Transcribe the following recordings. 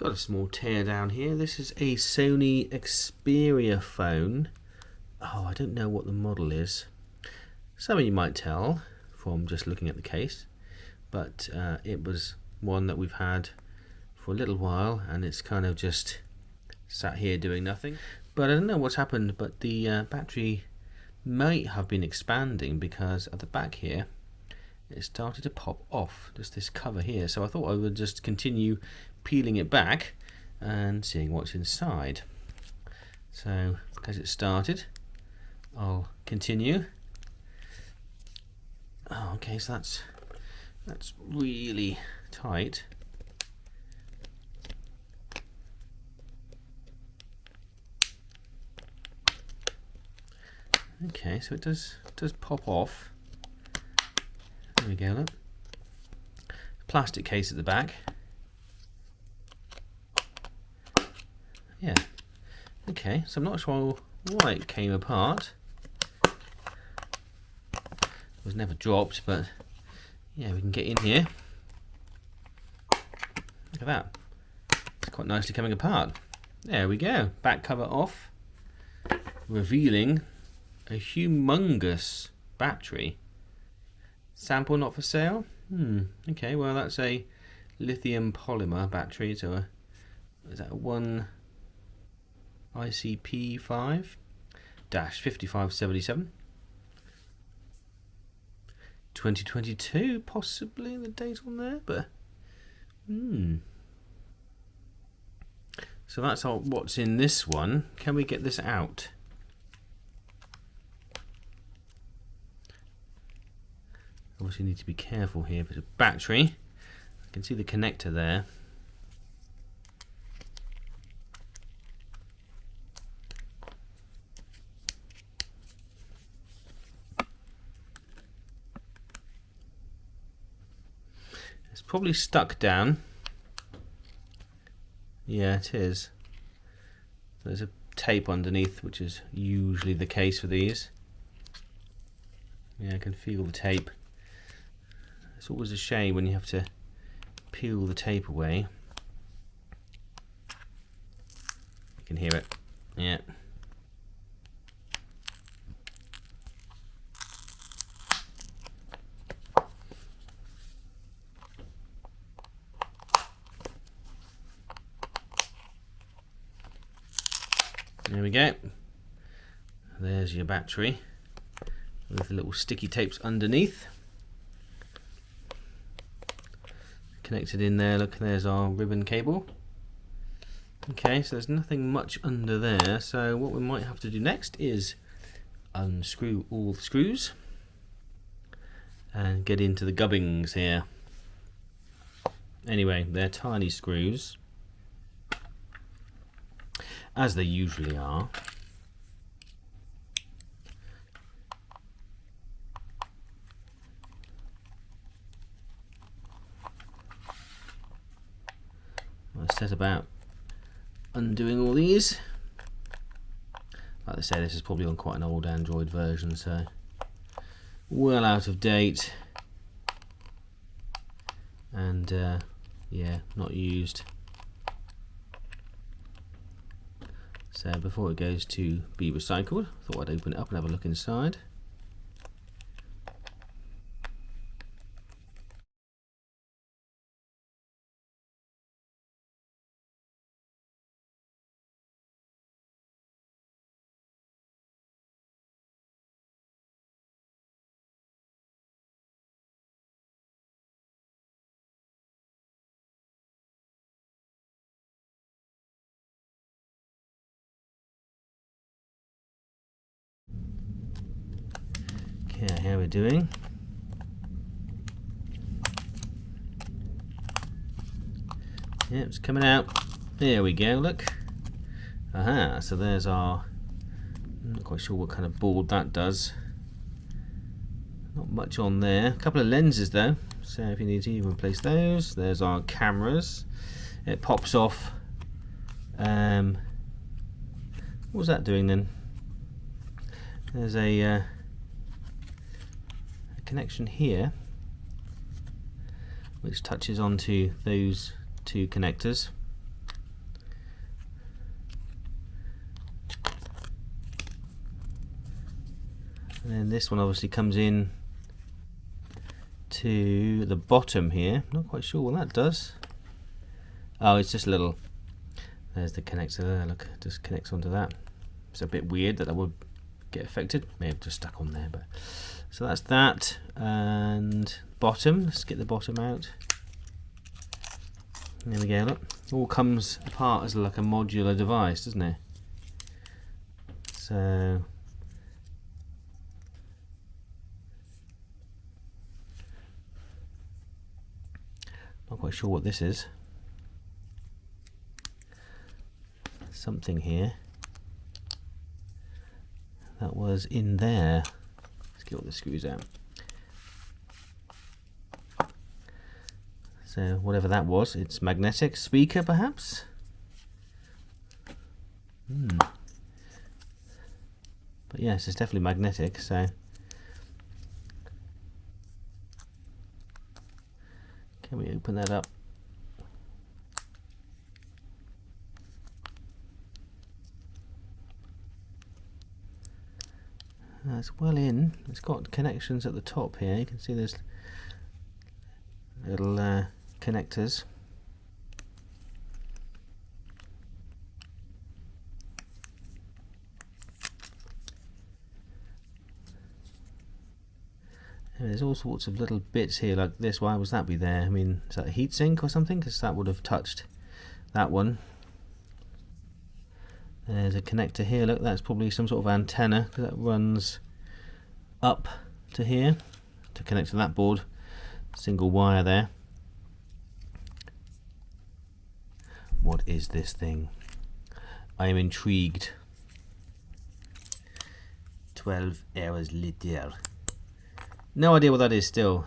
Got a small teardown here. This is a Sony Xperia phone. Oh, I don't know what the model is. Some of you might tell from just looking at the case, but it was one that we've had for a little while, and it's kind of just sat here doing nothing. But I don't know what's happened, but the battery might have been expanding, because at the back here it started to pop off, just this cover here. So I thought I would just continue peeling it back and seeing what's inside. So because it started, I'll continue. Oh, okay, so that's really tight. Okay, so it does pop off. There we go, look. Plastic case at the back. Yeah. Okay, so I'm not sure why it came apart. It was never dropped, but yeah, we can get in here. Look at that. It's quite nicely coming apart. There we go. Back cover off, revealing a humongous battery. Sample not for sale? Okay, well that's a lithium polymer battery, so is that a 1 ICP5-5577? 2022, possibly the date on there, but so that's all what's in this one. Can we get this out? Obviously need to be careful here. If it's a battery, I can see the connector there. It's probably stuck down. Yeah, it is. There's a tape underneath, which is usually the case for these. Yeah, I can feel the tape. It's always a shame when you have to peel the tape away. You can hear it. Yeah. There we go. There's your battery with the little sticky tapes underneath. Connected in there, look, there's our ribbon cable. Okay, so there's nothing much under there, so what we might have to do next is unscrew all the screws and get into the gubbings here. Anyway, they're tiny screws, as they usually are. I set about undoing all these. Like I say, this is probably on quite an old Android version, so well out of date, and yeah, not used. So before it goes to be recycled, I thought I'd open it up and have a look inside. Okay, how are we doing? Yeah, it's coming out. There we go, look. Aha, so there's our, I'm not quite sure what kind of board that does. Not much on there. A couple of lenses though, so if you need to, you can replace those. There's our cameras. It pops off. What was that doing then? There's a connection here which touches onto those two connectors. And then this one obviously comes in to the bottom here. Not quite sure what that does. Oh, it's just a little, there's the connector there, look, it just connects onto that. It's a bit weird that would get affected. May have just stuck on there, but so that's that. And bottom, let's get the bottom out. There we go, look. All comes apart as like a modular device, doesn't it? So not quite sure what this is. Something here that was in there. Let's get all the screws out. So whatever that was, it's magnetic. Speaker perhaps? But yes, it's definitely magnetic, so can we open that up? It's well in. It's got connections at the top here. You can see there's little connectors. And there's all sorts of little bits here like this. Why was that be there? I mean, is that a heatsink or something? Because that would have touched that one. There's a connector here. Look, that's probably some sort of antenna because that runs up to here to connect to that board. Single wire there. What is this thing? I am intrigued. 12 hours later. No idea what that is still.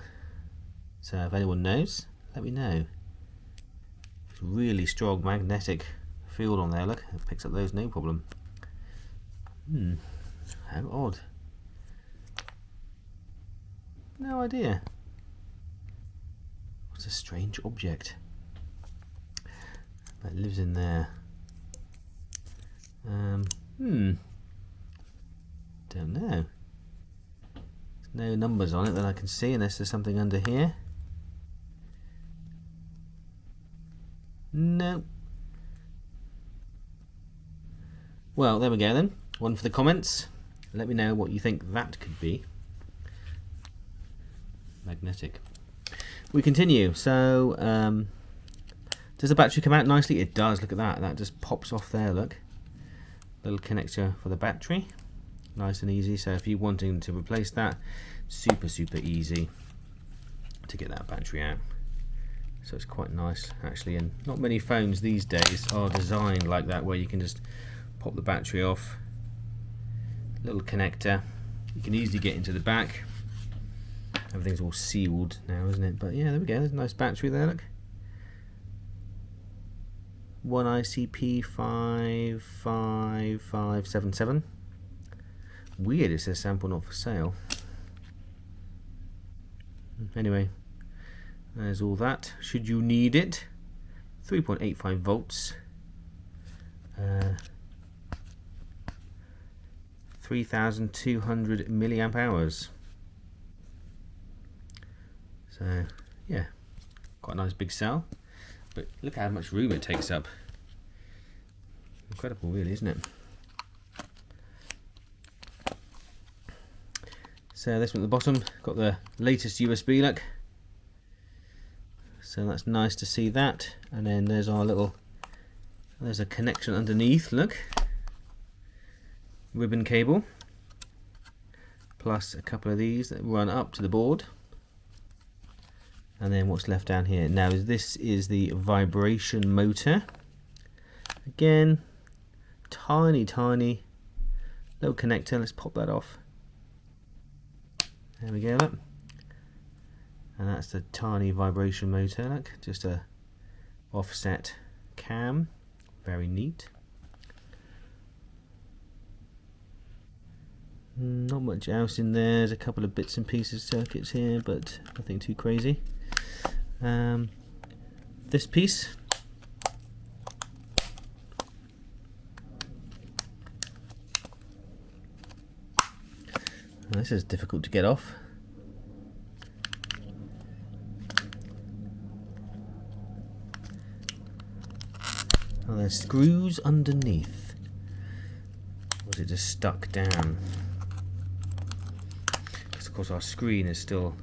So if anyone knows, let me know. It's really strong magnetic field on there. Look, it picks up those no problem. How odd. No idea. What's a strange object that lives in there? Don't know. There's no numbers on it that I can see unless there's something under here. No. Well, there we go then. One for the comments. Let me know what you think that could be. Magnetic. We continue. So, does the battery come out nicely? It does. Look at that. That just pops off there. Look. Little connector for the battery. Nice and easy. So if you're wanting to replace that, super easy to get that battery out. So it's quite nice actually, and not many phones these days are designed like that where you can just pop the battery off. Little connector. You can easily get into the back. Everything's all sealed now, isn't it? But yeah, there we go. There's a nice battery there, look. One ICP 55577. Weird, it says sample not for sale. Anyway, there's all that. Should you need it, 3.85 volts, 3,200 milliamp hours. So yeah, quite a nice big cell. But look how much room it takes up. Incredible, really, isn't it? So this one at the bottom, got the latest USB, look. So that's nice to see that. And then there's our little, there's a connection underneath, look. Ribbon cable. Plus a couple of these that run up to the board. And then what's left down here now is this is the vibration motor. Again, tiny little connector. Let's pop that off. There we go, look. And that's the tiny vibration motor, look. Just a offset cam. Very neat. Not much else in there. There's a couple of bits and pieces circuits here, but nothing too crazy. This piece, This is difficult to get off. Oh, there's screws underneath. Or is it just stuck down? Because of course our screen is still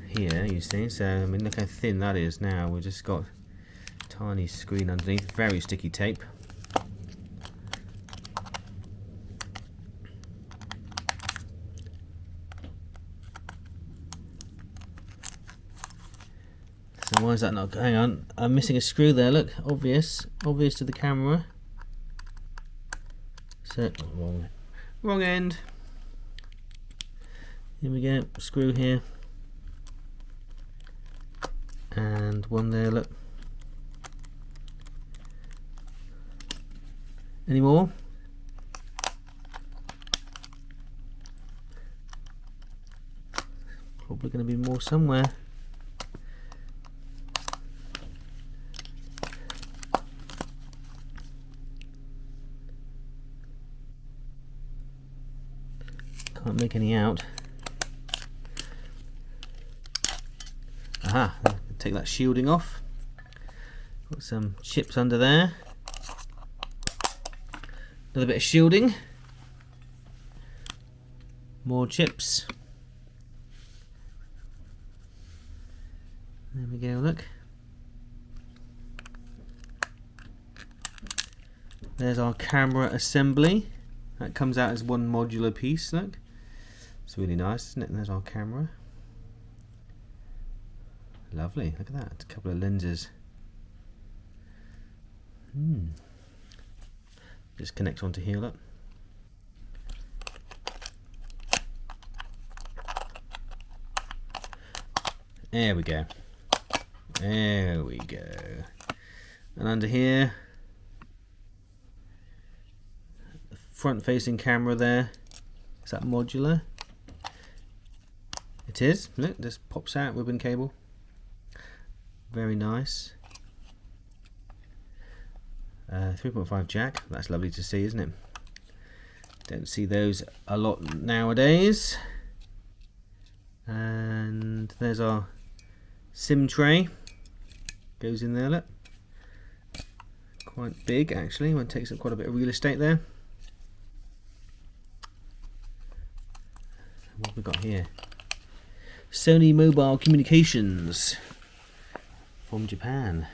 here, you see. So I mean, look how thin that is now. We've just got a tiny screen underneath, very sticky tape. So why is that not? Hang on, I'm missing a screw there. Look, obvious to the camera. So wrong end. Here we go. Screw here, and one there. Look. Any more? Probably going to be more somewhere. Can't make any out. Aha, take that shielding off. Got some chips under there. Another bit of shielding. More chips. There we go, look. There's our camera assembly. That comes out as one modular piece, look. It's really nice, isn't it? And there's our camera. Lovely, look at that. A couple of lenses. Just connects onto here, look. There we go. There we go. And under here, the front-facing camera there. Is that modular? It is. Look, just pops out ribbon cable. Very nice. 3.5 jack. That's lovely to see, isn't it? Don't see those a lot nowadays. And there's our SIM tray. Goes in there, look. Quite big actually. One takes up quite a bit of real estate there. What have we got here? Sony Mobile Communications from Japan.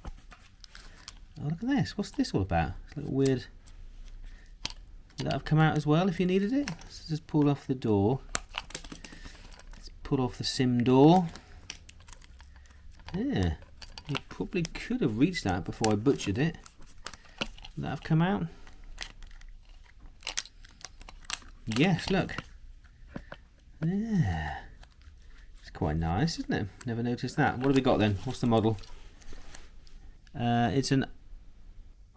Oh, look at this. What's this all about? It's a little weird. Would that have come out as well if you needed it? Let's just pull off the door. Let's pull off the SIM door. Yeah, you probably could have reached that before I butchered it. Would that have come out? Yes, look. Yeah. It's quite nice, isn't it? Never noticed that. What have we got then? What's the model? It's an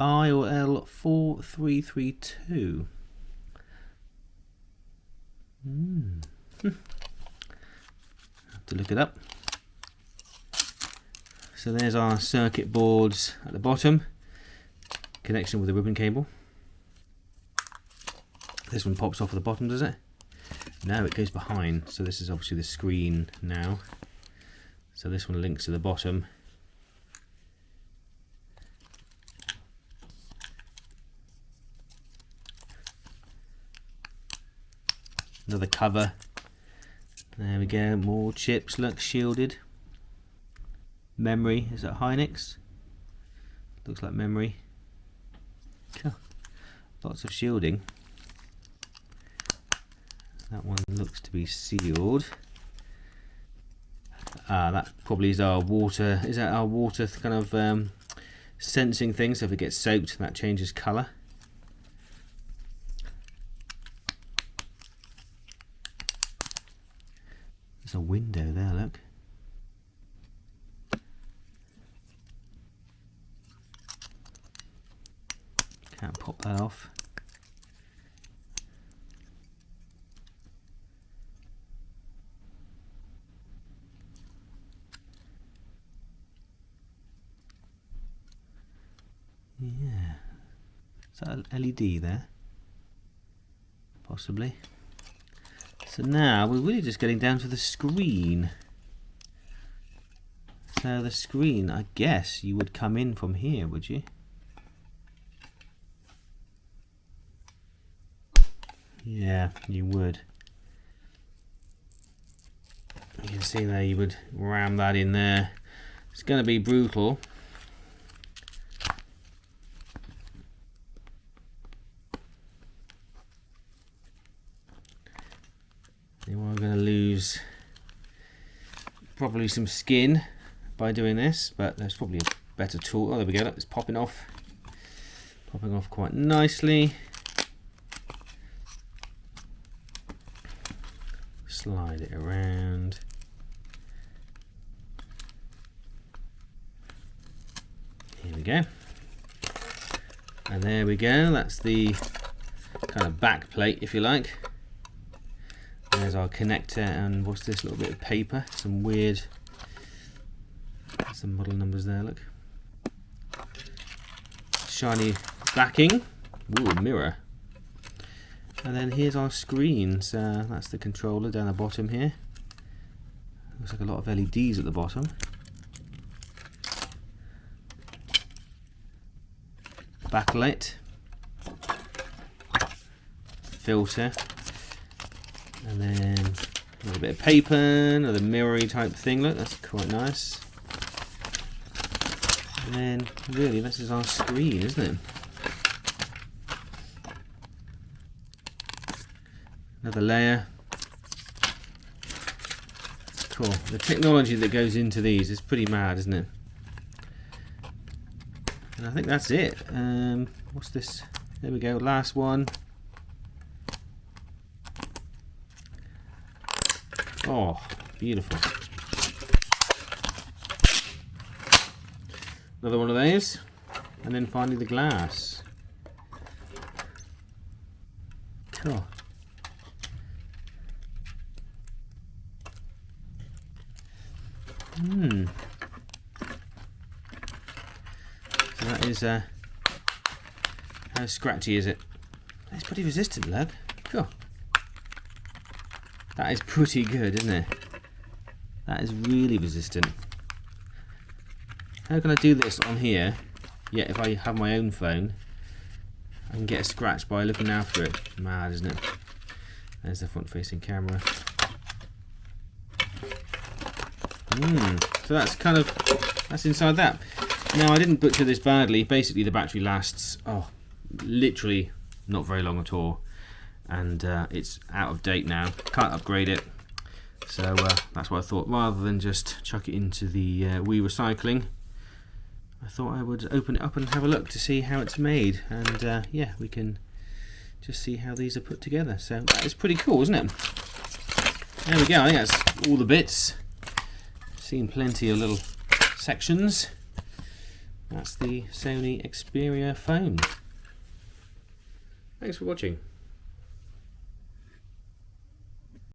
IOL 4332. Have to look it up. So there's our circuit boards at the bottom. Connection with the ribbon cable. This one pops off at the bottom, does it? No, it goes behind. So this is obviously the screen now. So this one links to the bottom. Another cover. There we go. More chips. Look, shielded. Memory. Is that Hynix? Looks like memory. Lots of shielding. That one looks to be sealed. That probably is our water. Is that our water kind of sensing thing? So if it gets soaked, that changes colour. There's a window there, look. Can't pop that off. Yeah. Is that an LED there? possibly. So now we're really just getting down to the screen. So the screen, I guess you would come in from here, would you? Yeah, you would. You can see there, you would ram that in there. It's going to be brutal. You are going to lose probably some skin by doing this, but there's probably a better tool. Oh, there we go. Look, it's popping off quite nicely. Slide it around. Here we go. And there we go. That's the kind of back plate, if you like. There's our connector, and what's this little bit of paper? Some weird, some model numbers there, look. Shiny backing. Ooh, a mirror. And then here's our screen. So that's the controller down the bottom here. Looks like a lot of LEDs at the bottom. Backlight. Filter. And then a little bit of paper, another mirror-y type thing. Look, that's quite nice. And then really this is our screen, isn't it? Another layer. Cool. The technology that goes into these is pretty mad, isn't it? And I think that's it. What's this? There we go, last one. Oh, beautiful. Another one of those. And then finally the glass. Cool. So that is, how scratchy is it? It's pretty resistant, look. Cool. That is pretty good, isn't it? That is really resistant. How can I do this on here? Yeah, if I have my own phone, I can get a scratch by looking after it. Mad, isn't it? There's the front-facing camera. So that's kind of, that's inside that. Now I didn't butcher this badly. Basically the battery lasts, literally not very long at all. And it's out of date now. Can't upgrade it. So that's what I thought. Rather than just chuck it into the WEEE recycling, I thought I would open it up and have a look to see how it's made. And yeah, we can just see how these are put together. So that is pretty cool, isn't it? There we go. I think that's all the bits. Seen plenty of little sections. That's the Sony Xperia phone. Thanks for watching.